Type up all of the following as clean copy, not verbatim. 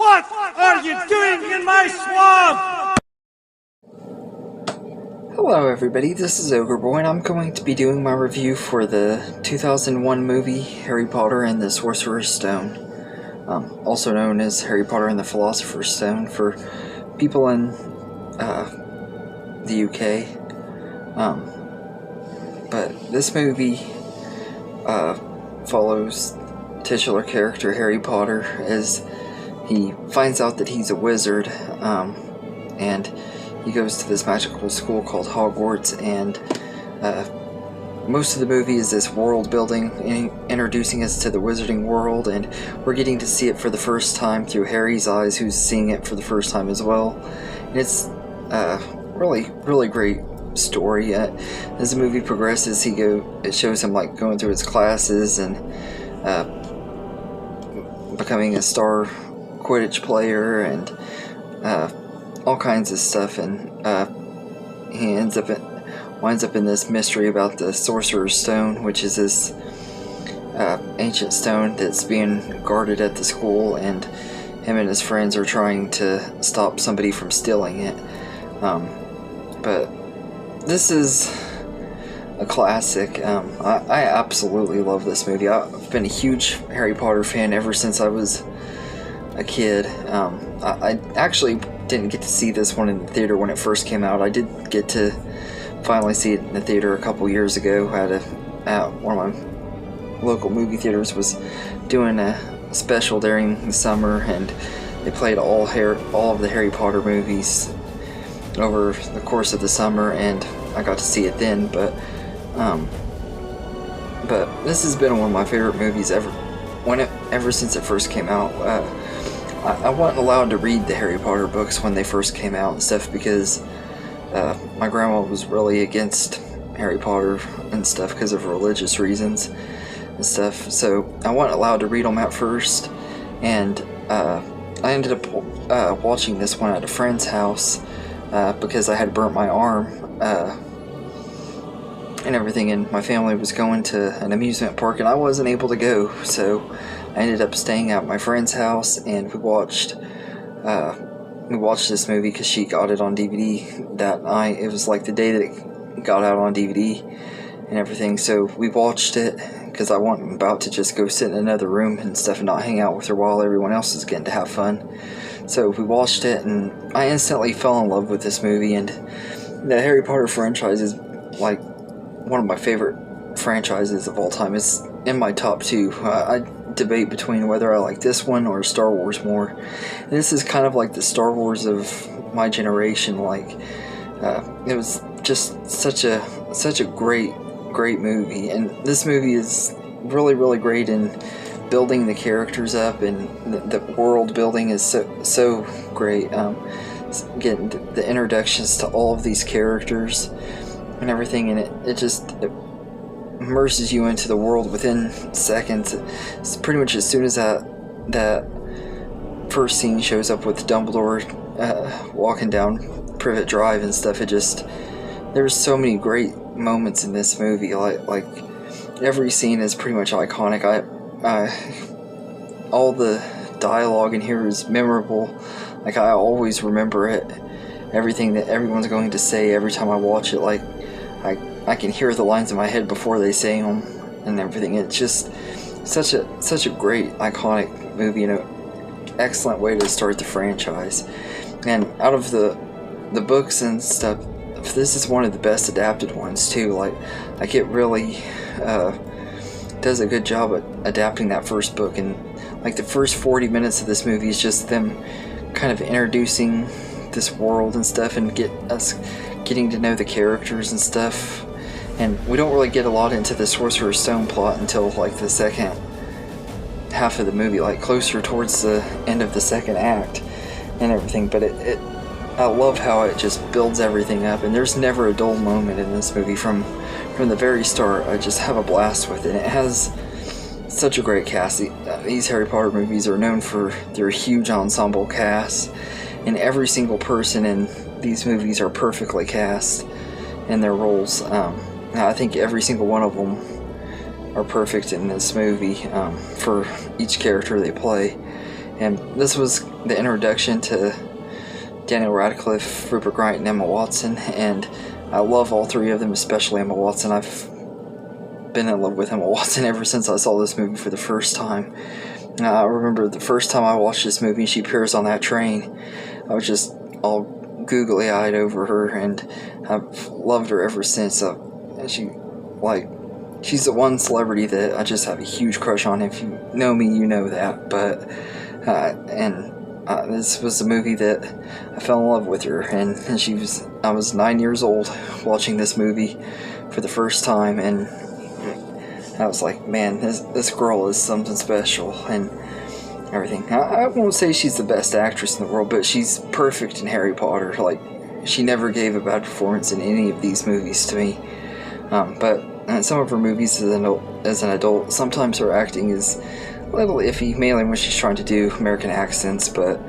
What are you doing in my swamp? Hello everybody, this is Ogreboy, and I'm going to be doing my review for the 2001 movie Harry Potter and the Sorcerer's Stone, also known as Harry Potter and the Philosopher's Stone for people in the UK. But this movie follows titular character Harry Potter as he finds out that he's a wizard, and he goes to this magical school called Hogwarts, and most of the movie is this world building, introducing us to the wizarding world, and we're getting to see it for the first time through Harry's eyes, who's seeing it for the first time as well. And it's really great story. As the movie progresses, it shows him like going through his classes and becoming a star Quidditch player and all kinds of stuff, and he winds up in this mystery about the Sorcerer's Stone, which is this ancient stone that's being guarded at the school, and him and his friends are trying to stop somebody from stealing it. But this is a classic. I absolutely love this movie. I've been a huge Harry Potter fan ever since I was a kid. I actually didn't get to see this one in the theater when it first came out. I did get to finally see it in the theater a couple years ago. One of my local movie theaters was doing a special during the summer, and they played all of the Harry Potter movies over the course of the summer, and I got to see it then. But this has been one of my favorite movies ever since it first came out. I wasn't allowed to read the Harry Potter books when they first came out and stuff because my grandma was really against Harry Potter and stuff because of religious reasons and stuff. So I wasn't allowed to read them at first, and I ended up watching this one at a friend's house because I had burnt my arm and everything, and my family was going to an amusement park and I wasn't able to go, so I ended up staying at my friend's house, and we watched this movie because she got it on DVD that night. It was like the day that it got out on DVD and everything, so we watched it because I wasn't about to just go sit in another room and stuff and not hang out with her while everyone else is getting to have fun. So we watched it, and I instantly fell in love with this movie, and the Harry Potter franchise is like one of my favorite franchises of all time. It's in my top two. I debate between whether I like this one or Star Wars more. And this is kind of like the Star Wars of my generation. Like it was just such a great movie, and this movie is really great in building the characters up, and the world building is so great. Getting the introductions to all of these characters and everything, and it immerses you into the world within seconds. It's pretty much as soon as that first scene shows up with Dumbledore walking down Privet Drive and stuff, there's so many great moments in this movie. Like every scene is pretty much iconic. All the dialogue in here is memorable. Like I always remember it. Everything that everyone's going to say every time I watch it, like I can hear the lines in my head before they say them and everything. It's just such a great, iconic movie, and an excellent way to start the franchise. And out of the books and stuff, this is one of the best adapted ones too. Like it really does a good job at adapting that first book, and like the first 40 minutes of this movie is just them kind of introducing this world and stuff, and getting to know the characters and stuff. And we don't really get a lot into the Sorcerer's Stone plot until like the second half of the movie, like closer towards the end of the second act and everything. But I love how it just builds everything up, and there's never a dull moment in this movie from the very start. I just have a blast with it. It has such a great cast. These Harry Potter movies are known for their huge ensemble cast, and every single person in these movies are perfectly cast in their roles. I think every single one of them are perfect in this movie for each character they play. And this was the introduction to Daniel Radcliffe, Rupert Grint, and Emma Watson, and I love all three of them, especially Emma Watson. I've been in love with Emma Watson ever since I saw this movie for the first time. I remember the first time I watched this movie, she appears on that train. I was just all googly-eyed over her, and I've loved her ever since. She's the one celebrity that I just have a huge crush on. If you know me, you know that. But this was a movie that I fell in love with her, and I was 9 years old watching this movie for the first time, and I was like, man, this girl is something special, and everything. I won't say she's the best actress in the world, but she's perfect in Harry Potter. Like, she never gave a bad performance in any of these movies to me. But in some of her movies as an adult, sometimes her acting is a little iffy, mainly when she's trying to do American accents, but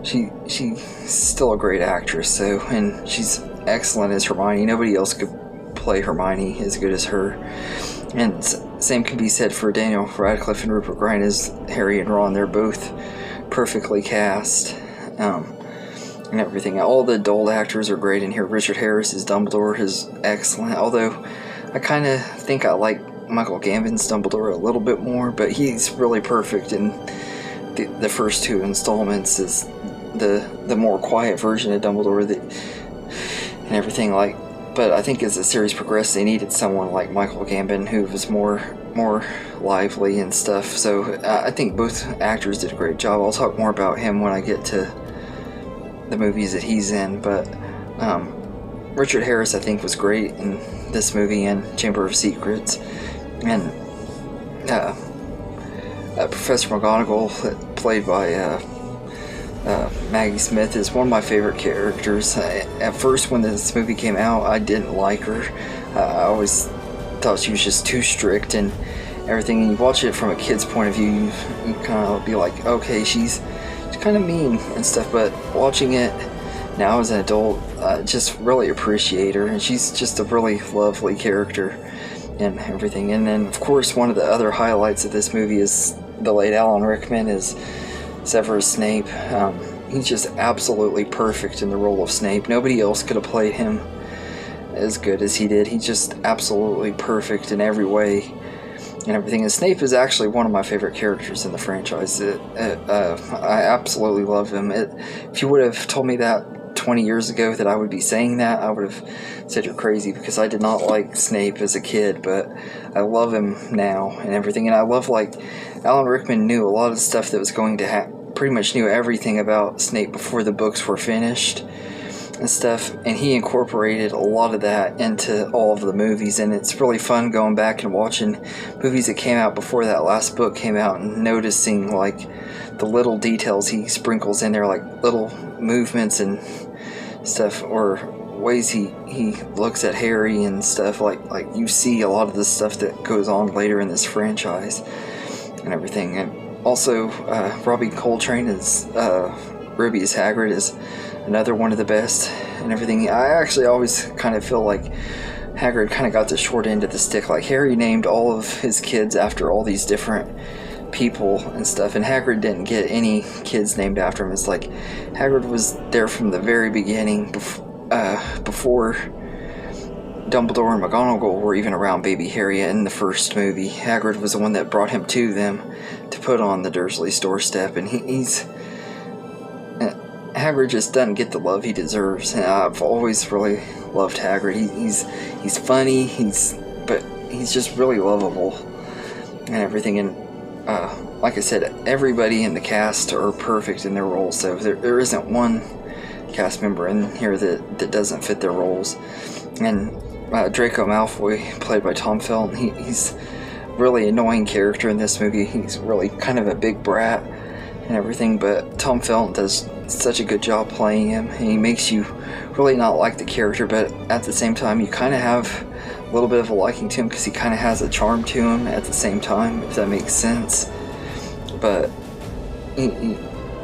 she's still a great actress, so, and she's excellent as Hermione. Nobody else could play Hermione as good as her. And same can be said for Daniel Radcliffe and Rupert Grint as Harry and Ron. They're both perfectly cast, and everything. All the adult actors are great in here. Richard Harris as Dumbledore is excellent, although I kind of think I like Michael Gambon's Dumbledore a little bit more, but he's really perfect in the first two installments as the more quiet version of Dumbledore and everything. But I think as the series progressed, they needed someone like Michael Gambon who was more lively and stuff. So I think both actors did a great job. I'll talk more about him when I get to the movies that he's in. But Richard Harris, I think, was great in this movie and Chamber of Secrets. And Professor Mcgonagall, played by Maggie Smith, is one of my favorite characters. At first, when this movie came out, I didn't like her. I always thought she was just too strict and everything. And you watch it from a kid's point of view, you kind of be like, okay, she's kind of mean and stuff. But watching it now as an adult, I just really appreciate her, and she's just a really lovely character and everything. And then, of course, one of the other highlights of this movie is the late Alan Rickman as Severus Snape. He's just absolutely perfect in the role of Snape. Nobody else could have played him as good as he did. He's just absolutely perfect in every way and everything. And Snape is actually one of my favorite characters in the franchise. I absolutely love him. If you would have told me that 20 years ago that I would be saying that, I would have said you're crazy, because I did not like Snape as a kid, but I love him now and everything. And I love, Alan Rickman knew a lot of stuff that was going to happen, pretty much knew everything about Snape before the books were finished and stuff, and he incorporated a lot of that into all of the movies. And it's really fun going back and watching movies that came out before that last book came out and noticing the little details he sprinkles in there, like little movements and stuff, or ways he looks at Harry and stuff. Like you see a lot of the stuff that goes on later in this franchise and everything. And also Robbie Coltrane as Ruby as Hagrid is another one of the best and everything. I actually always kind of feel like Hagrid kind of got the short end of the stick. Like, Harry named all of his kids after all these different people and stuff, and Hagrid didn't get any kids named after him. It's like Hagrid was there from the very beginning, before Dumbledore and Mcgonagall were even around baby Harry in the first movie. Hagrid was the one that brought him to them to put on the Dursleys' doorstep, and Hagrid just doesn't get the love he deserves. And I've always really loved Hagrid. He's funny, but he's just really lovable and everything. And like I said, everybody in the cast are perfect in their roles, so there isn't one cast member in here that doesn't fit their roles. And Draco Malfoy, played by Tom Felton, he's a really annoying character in this movie. He's really kind of a big brat and everything, but Tom Felton does such a good job playing him, and he makes you really not like the character, but at the same time you kind of have a little bit of a liking to him, because he kind of has a charm to him at the same time, if that makes sense. But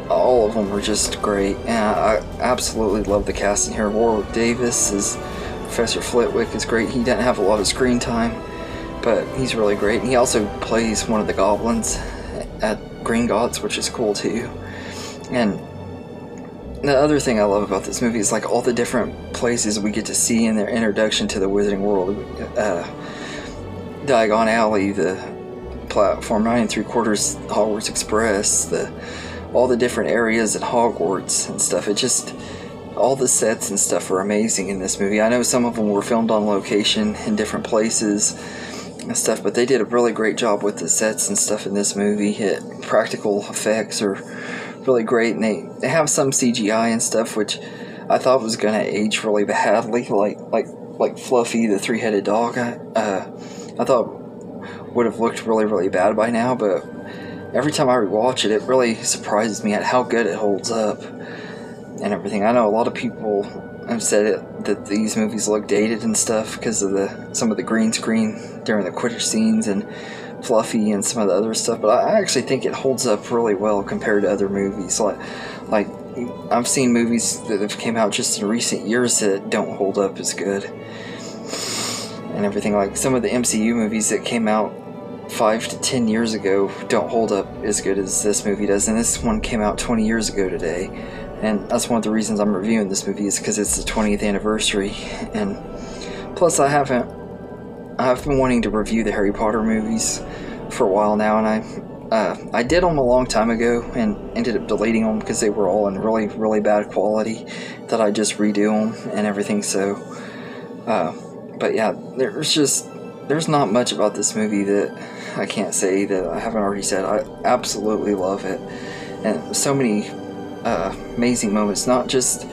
all of them are just great, and I absolutely love the casting here. Warwick Davis as Professor Flitwick is great. He doesn't have a lot of screen time, but he's really great. And he also plays one of the goblins at Gringotts, which is cool too. And the other thing I love about this movie is like all the different places we get to see in their introduction to the Wizarding World. Diagon Alley, the platform 9 3/4 Hogwarts Express, all the different areas at Hogwarts and stuff. It just, all the sets and stuff are amazing in this movie. I know some of them were filmed on location in different places and stuff, but they did a really great job with the sets and stuff in this movie. Practical effects are really great, and they have some CGI and stuff which I thought was gonna age really badly, like Fluffy the three-headed dog. I thought would have looked really, really bad by now, but every time I rewatch it, it really surprises me at how good it holds up and everything. I know a lot of people have said that these movies look dated and stuff because of some of the green screen during the Quidditch scenes and Fluffy and some of the other stuff, but I actually think it holds up really well compared to other movies. Like I've seen movies that have came out just in recent years that don't hold up as good and everything. Like some of the MCU movies that came out 5 to 10 years ago don't hold up as good as this movie does, and this one came out 20 years ago today, and that's one of the reasons I'm reviewing this movie, is because it's the 20th anniversary. And plus I've been wanting to review the Harry Potter movies for a while now, and I did them a long time ago and ended up deleting them because they were all in really, really bad quality, that I just redo them and everything. So but yeah, there's not much about this movie that I can't say that I haven't already said. I absolutely love it, and so many amazing moments, not just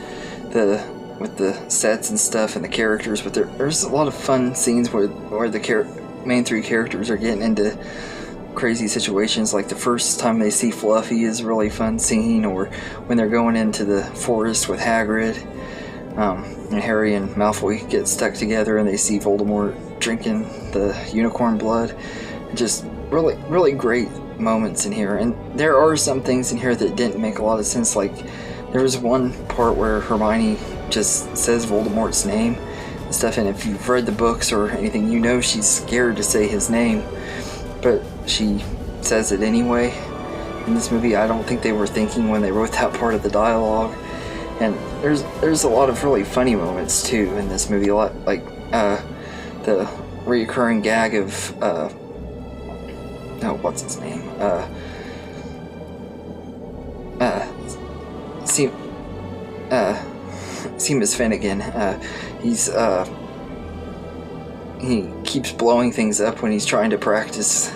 with the sets and stuff and the characters, but there's a lot of fun scenes where the main three characters are getting into crazy situations. Like the first time they see Fluffy is a really fun scene, or when they're going into the forest with Hagrid, and Harry and Malfoy get stuck together and they see Voldemort drinking the unicorn blood. Just really, really great moments in here. And there are some things in here that didn't make a lot of sense. Like there was one part where Hermione just says Voldemort's name and stuff, and if you've read the books or anything, you know she's scared to say his name, but she says it anyway. In this movie, I don't think they were thinking when they wrote that part of the dialogue. And there's a lot of really funny moments too in this movie. A lot like the reoccurring gag of what's his name? Seamus Finnegan. He keeps blowing things up when he's trying to practice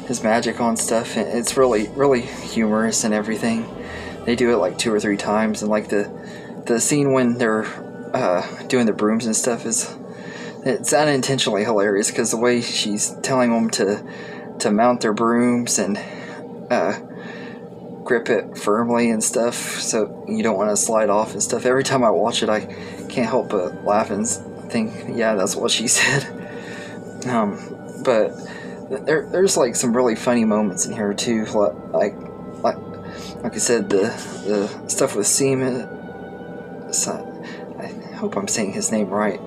his magic on stuff. And it's really, really humorous and everything. They do it like 2 or 3 times, and like the scene when they're doing the brooms and stuff it's unintentionally hilarious because the way she's telling them to mount their brooms and grip it firmly and stuff so you don't want to slide off and stuff. Every time I watch it, I can't help but laugh and think, yeah, that's what she said. But there's like some really funny moments in here too, like I said, the stuff with Seamus, I hope I'm saying his name right,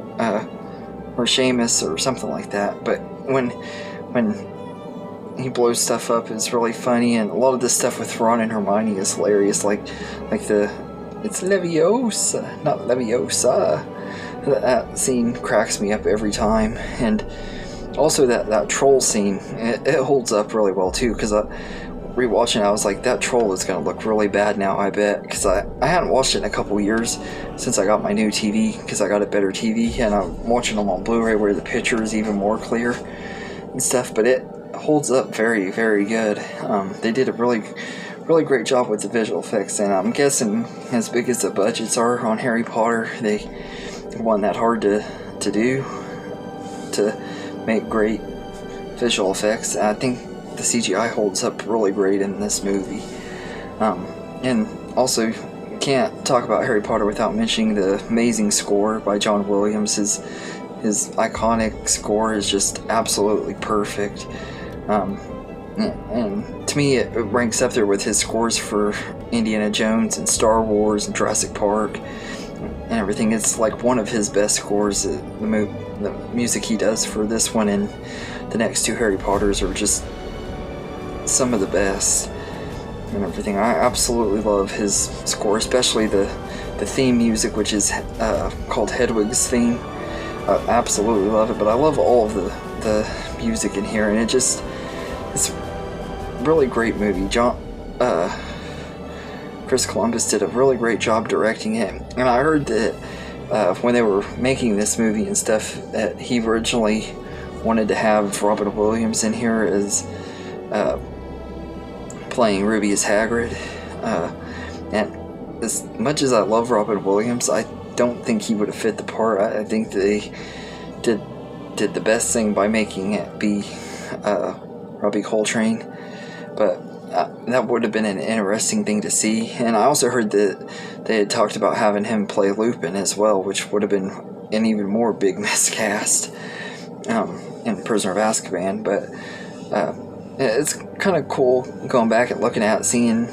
or Seamus or something like that. But when he blows stuff up is really funny, and a lot of the stuff with Ron and Hermione is hilarious. Like it's Leviosa, not Leviosa. That scene cracks me up every time, and also that troll scene, it holds up really well too. Because rewatching, I was like, that troll is gonna look really bad now, I bet, because I hadn't watched it in a couple years since I got my new TV, because I got a better TV, and I'm watching them on Blu-ray where the picture is even more clear and stuff, but it holds up very, very good. They did a really, really great job with the visual effects, and I'm guessing as big as the budgets are on Harry Potter, they wasn't that hard to do to make great visual effects. I think the CGI holds up really great in this movie. And also, you can't talk about Harry Potter without mentioning the amazing score by John Williams. His iconic score is just absolutely perfect. And to me, it ranks up there with his scores for Indiana Jones and Star Wars and Jurassic Park and everything. It's like one of his best scores. The music he does for this one and the next 2 Harry Potters are just some of the best. and everything. I absolutely love his score, especially the theme music, which is called Hedwig's theme. I absolutely love it, but I love all of the music in here, and it's a really great movie. Chris Columbus did a really great job directing it, and I heard that when they were making this movie and stuff, that he originally wanted to have Robin Williams in here as playing Ruby as Hagrid, and as much as I love Robin Williams, I don't think he would have fit the part. I think they did the best thing by making it be Robbie Coltrane, but that would have been an interesting thing to see. And I also heard that they had talked about having him play Lupin as well, which would have been an even more big miscast in Prisoner of Azkaban. But it's kind of cool going back and looking at seeing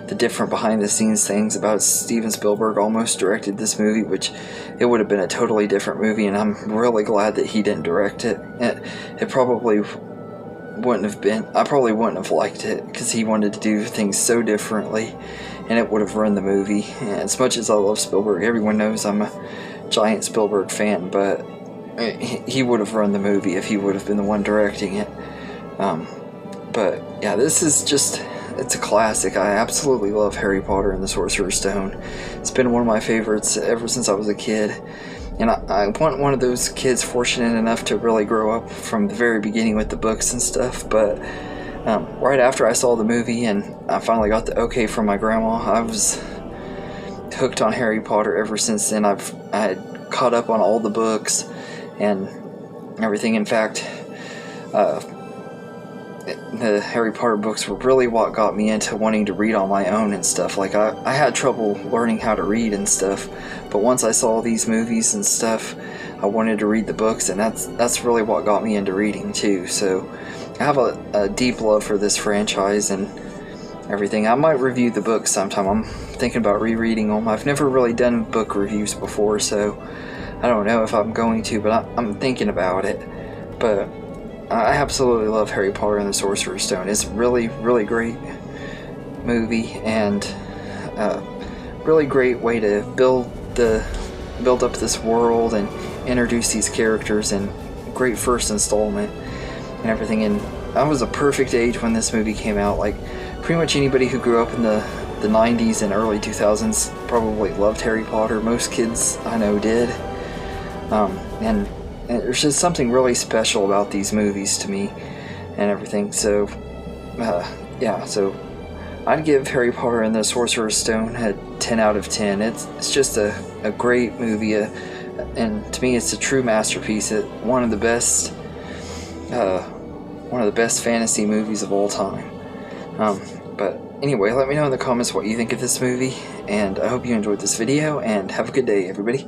the different behind-the-scenes things about Steven Spielberg almost directed this movie, which it would have been a totally different movie, and I'm really glad that he didn't direct it. It probably wouldn't have been, I probably wouldn't have liked it, because he wanted to do things so differently, and it would have ruined the movie. And as much as I love Spielberg, everyone knows I'm a giant Spielberg fan, but he would have ruined the movie if he would have been the one directing it. But yeah, this is just, it's a classic. I absolutely love Harry Potter and the Sorcerer's Stone. It's been one of my favorites ever since I was a kid. And I want one of those kids fortunate enough to really grow up from the very beginning with the books and stuff. But right after I saw the movie and I finally got the okay from my grandma, I was hooked on Harry Potter ever since then. I had caught up on all the books and everything. In fact, the Harry Potter books were really what got me into wanting to read on my own and stuff. Like, I had trouble learning how to read and stuff, but once I saw these movies and stuff, I wanted to read the books, and that's really what got me into reading too. So I have a deep love for this franchise and everything. I might review the books sometime. I'm thinking about rereading them. I've never really done book reviews before, so I don't know if I'm going to, but I'm thinking about it. But I absolutely love Harry Potter and the Sorcerer's Stone. It's really, really great movie, and really great way to build up this world and introduce these characters, and great first installment and everything. And I was a perfect age when this movie came out. Like, pretty much anybody who grew up in the 90s and early 2000s probably loved Harry Potter. Most kids I know did. And there's just something really special about these movies to me and everything. So, yeah, so I'd give Harry Potter and the Sorcerer's Stone a 10 out of 10. It's just a great movie, and to me it's a true masterpiece. One of the best fantasy movies of all time. But anyway, let me know in the comments what you think of this movie, and I hope you enjoyed this video, and have a good day, everybody.